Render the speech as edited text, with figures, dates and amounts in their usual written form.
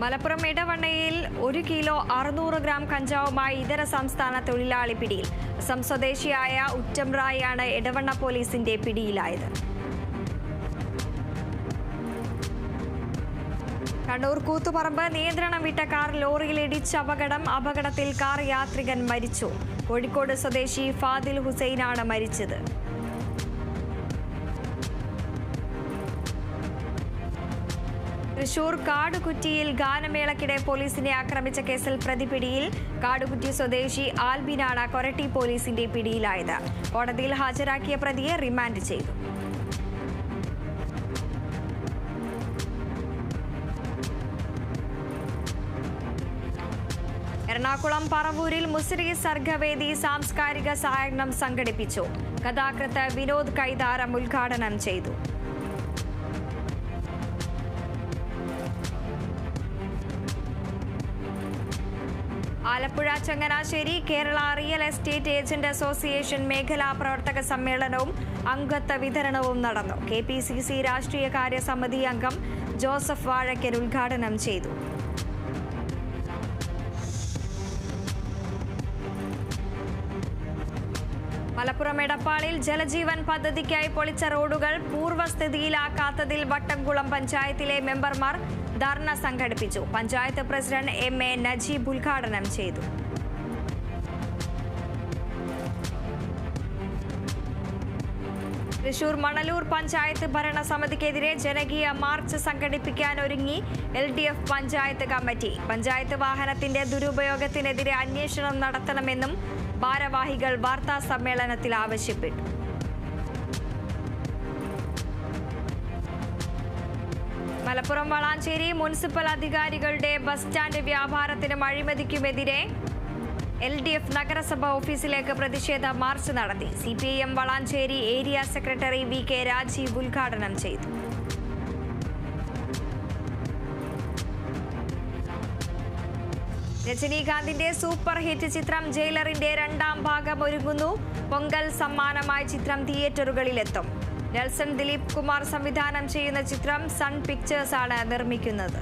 Malappuram ഇടവണ്ണയിൽ 1 kilo 600 gram കഞ്ചാവുമായി ഇതര സംസ്ഥാന തൊഴിലാളി പിടിയിൽ. സ്വദേശിയായ ഉറ്റം റായാണ് ഇടവണ്ണ പോലീസിന്റെ പിടിയിലായത്. കണ്ണൂർ കൂത്തുപറമ്പ് നിയന്ത്രണം വിട്ട കാർ ലോറിയിലിടിച്ച് അപകടത്തിൽ കാർ യാത്രികൻ മരിച്ചു. കോഴിക്കോട് സ്വദേശി ഫാദിൽ ഹുസൈനാണ് മരിച്ചത്. തൃശൂർ കാടുകുറ്റിയിൽ ഗാനമേളക്കിടെ പോലീസിനെ ആക്രമിച്ച കേസിൽ പ്രതി പിടിയിൽ. കാടുകുറ്റി സ്വദേശി ആൽബിനാണ് കൊരട്ടി പോലീസിന്റെ പിടിയിലായത്. കോടതിയിൽ ഹാജരാക്കിയ പ്രതിയെ റിമാൻഡ് ചെയ്തു. എറണാകുളം പറവൂരിൽ മുസ്ലിം സർഗവേദി സാംസ്കാരിക സായാഹ്നം സംഘടിപ്പിച്ചു. കഥാകൃത്ത് വിനോദ് കൈതാരം ഉദ്ഘാടനം ചെയ്തു. Alappuzha Changanassery Kerala real estate agent association മേഖലാ പ്രവർത്തക സമ്മേളനവും അംഗത്വ വിതരണവും നടന്നു. KPCC രാഷ്ട്രീയകാര്യ സമിതി അംഗം ജോസഫ് വാഴക്കൻ ഉദ്ഘാടനം ചെയ്തു. മലപ്പുറം എടപ്പാളിൽ ജലജീവൻ പദ്ധതിക്കായി പൊളിച്ച റോഡുകൾ പൂർവ്വസ്ഥിതിയിലാക്കാത്തതിൽ വട്ടംകുളം പഞ്ചായത്തിലെ മെമ്പർമാർ ധർണ സംഘടിപ്പിച്ചു. പഞ്ചായത്ത് പ്രസിഡന്റ് MA നജീബ് ഉദ്ഘാടനം ചെയ്തു. തൃശൂർ മണലൂർ പഞ്ചായത്ത് ഭരണസമിതിക്കെതിരെ ജനകീയ മാർച്ച് സംഘടിപ്പിക്കാൻ ഒരുങ്ങി LDF പഞ്ചായത്ത് കമ്മിറ്റി. പഞ്ചായത്ത് വാഹനത്തിന്റെ ദുരുപയോഗത്തിനെതിരെ അന്വേഷണം നടത്തണമെന്നും ഭാരവാഹികൾ വാർത്താ സമ്മേളനത്തിൽ ആവശ്യപ്പെട്ടു. മലപ്പുറം വളാഞ്ചേരി മുനിസിപ്പൽ അധികാരികളുടെ ബസ് സ്റ്റാൻഡ് വ്യാപാരത്തിനും അഴിമതിക്കുമെതിരെ LDF നഗരസഭ ഓഫീസിലേക്ക് പ്രതിഷേധ മാർച്ച് നടത്തി. CPIM Valanchery area secretary VK Rajeev ഉദ്ഘാടനം ചെയ്തു. രജനീകാന്തിന്റെ സൂപ്പർ ഹിറ്റ് ചിത്രം ജയിലറിന്റെ 2ാം ഭാഗം ഒരുങ്ങുന്നു. പൊങ്കൽ സമ്മാനമായി ചിത്രം തിയേറ്ററുകളിലെത്തും. നെൽസൺ ദിലീപ് കുമാർ സംവിധാനം ചെയ്യുന്ന ചിത്രം സൺ പിക്ചേഴ്സ് ആണ് നിർമ്മിക്കുന്നത്.